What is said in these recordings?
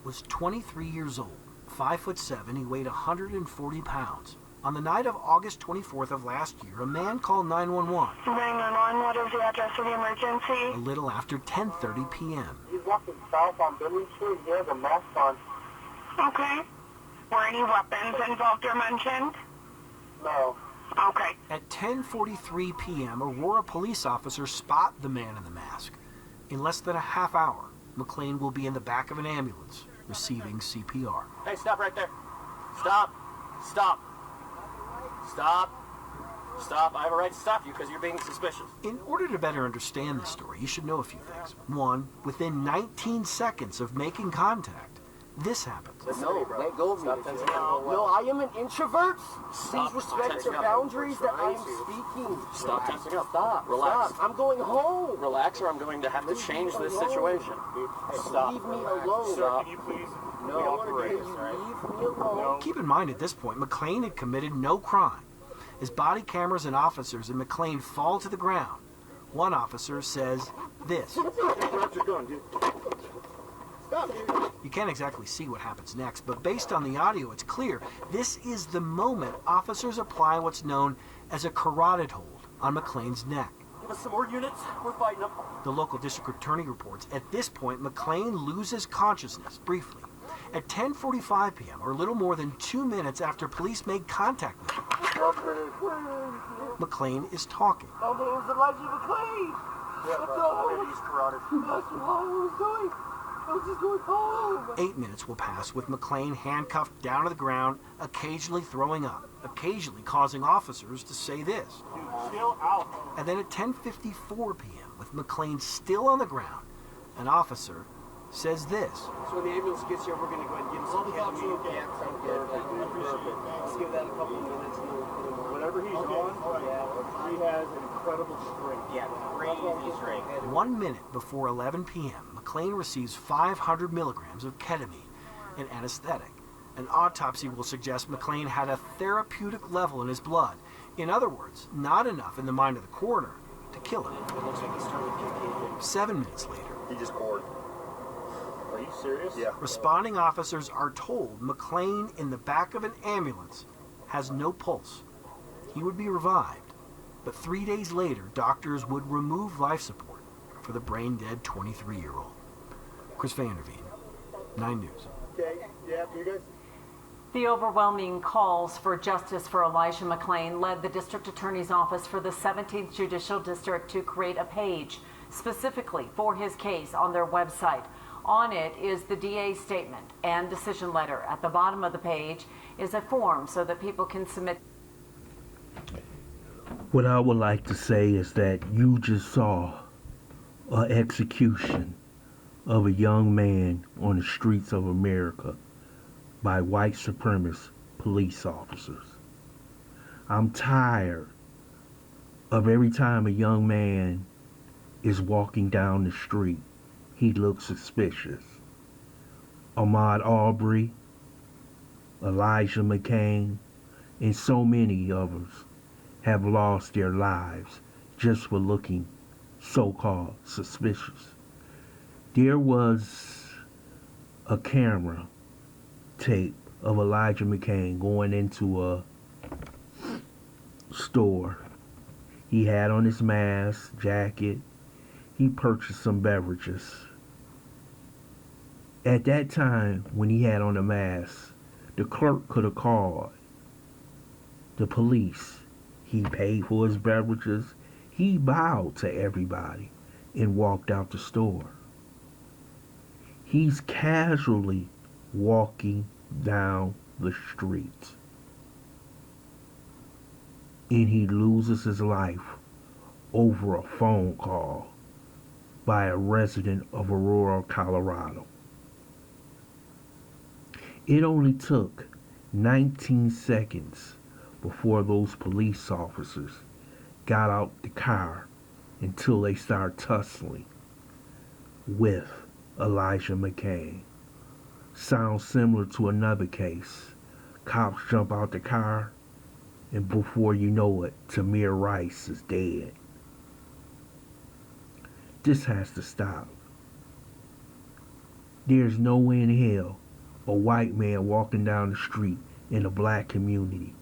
was 23 years old, 5'7". He weighed 140 pounds. On the night of August 24th of last year, a man called 911. 911, what is the address of the emergency? A little after 10:30 p.m. He's walking south on Billing Street. He has a mask on. Okay. Were any weapons involved or mentioned? No. Okay. At 10:43 p.m., Aurora police officers spot the man in the mask. In less than a half hour, McClain will be in the back of an ambulance receiving CPR. Hey, stop right there. Stop. Stop. Stop. Stop. I have a right to stop you because you're being suspicious. In order to better understand this story, you should know a few things. One, within 19 seconds of making contact, this happens. No, let go of me. No, I am an introvert. Please respect the boundaries that I am speaking. Stop tensing up. Stop. Relax. Stop. I'm going home. Relax or I'm going to have to change this situation. Stop. Leave me alone. Stop. Can you please? No, leave me alone. Keep in mind at this point, McClain had committed no crime. As body cameras and officers and McClain fall to the ground, one officer says this. Drop your gun, dude. Stop, dude. You can't exactly see what happens next, but based on the audio, it's clear this is the moment officers apply what's known as a carotid hold on McClain's neck. Give us some more units. We're fighting them. The local district attorney reports at this point, McClain loses consciousness briefly. At 10:45 p.m., or a little more than 2 minutes after police made contact with him, McClain is talking. My name's Elijah McClain. What's up? He's carotid. That's what I was doing. I was just going home. 8 minutes will pass with McClain handcuffed down to the ground, occasionally throwing up, occasionally causing officers to say this. Dude, chill out. And then at 10:54 p.m., with McClain still on the ground, an officer says this. So when the ambulance gets here, we're going to go ahead and give him some ketamine. Yeah, sounds good. Let's give that a couple of minutes and we'll put him on. Whatever he's on, he has an incredible strength. Yeah, crazy strength. 1 minute before 11 p.m., McClain receives 500 milligrams of ketamine, an anesthetic. An autopsy will suggest McClain had a therapeutic level in his blood. In other words, not enough in the mind of the coroner to kill him. It looks like he started kicking. 7 minutes later, He just poured. Are you serious? Yeah. responding officers are told McClain in the back of an ambulance has no pulse. He would be revived, but 3 days later, doctors would remove life support for the brain-dead 23-year-old. Chris Vanderveen, 9 News. Okay, yeah, you guys. The overwhelming calls for justice for Elijah McClain led the district attorney's office for the 17th Judicial District to create a page specifically for his case on their website. On it is the DA's statement and decision letter. At the bottom of the page is a form so that people can submit. What I would like to say is that you just saw an execution of a young man on the streets of America by white supremacist police officers. I'm tired of every time a young man is walking down the street, he looks suspicious. Ahmaud Arbery, Elijah McClain, and so many others have lost their lives just for looking so-called suspicious. There was a camera tape of Elijah McClain going into a store. He had on his mask, jacket. He purchased some beverages. At that time, when he had on a mask, the clerk could have called the police. He paid for his beverages. He bowed to everybody and walked out the store. He's casually walking down the street. And he loses his life over a phone call by a resident of Aurora, Colorado. It only took 19 seconds before those police officers got out the car until they started tussling with Elijah McClain. Sounds similar to another case. Cops jump out the car, and before you know it, Tamir Rice is dead. This has to stop. There's no way in hell a white man walking down the street in a black community.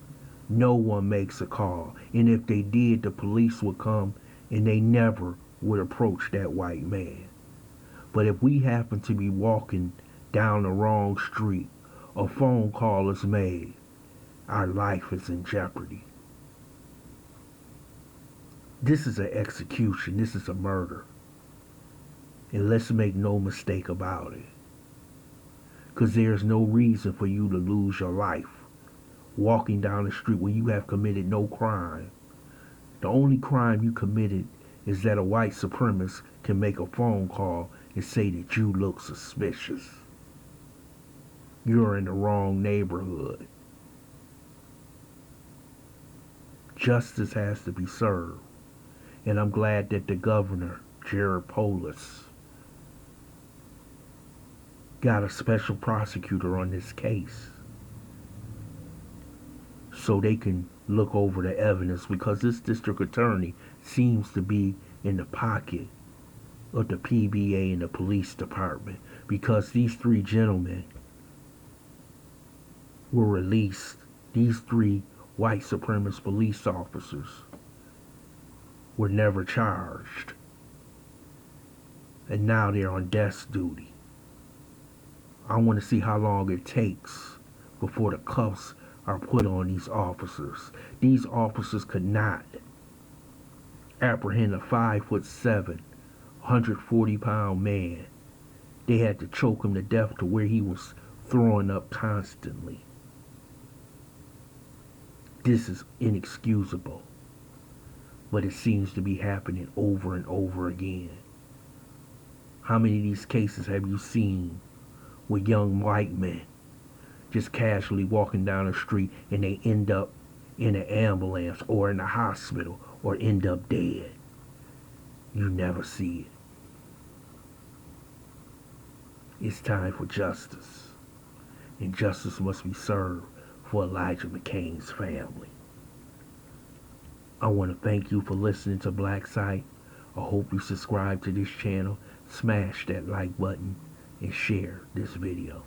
No one makes a call. And if they did, the police would come and they never would approach that white man. But if we happen to be walking down the wrong street, a phone call is made, our life is in jeopardy. This is an execution. This is a murder. And let's make no mistake about it. Because there's no reason for you to lose your life walking down the street when you have committed no crime. The only crime you committed is that a white supremacist can make a phone call and say that you look suspicious. You're in the wrong neighborhood. Justice has to be served. And I'm glad that the governor, Jared Polis, got a special prosecutor on this case so they can look over the evidence, because this district attorney seems to be in the pocket of the PBA and the police department, because these three gentlemen were released. These three white supremacist police officers were never charged, and now they're on desk duty. I want to see how long it takes before the cuffs are put on these officers. These officers could not apprehend a 5'7", 140-pound man. They had to choke him to death to where he was throwing up constantly. This is inexcusable, but it seems to be happening over and over again. How many of these cases have you seen with young white men just casually walking down the street and they end up in an ambulance or in a hospital or end up dead? You never see it. It's time for justice, and justice must be served for Elijah McClain's family. I want to thank you for listening to Black Site. I hope you subscribe to this channel, smash that like button, and share this video.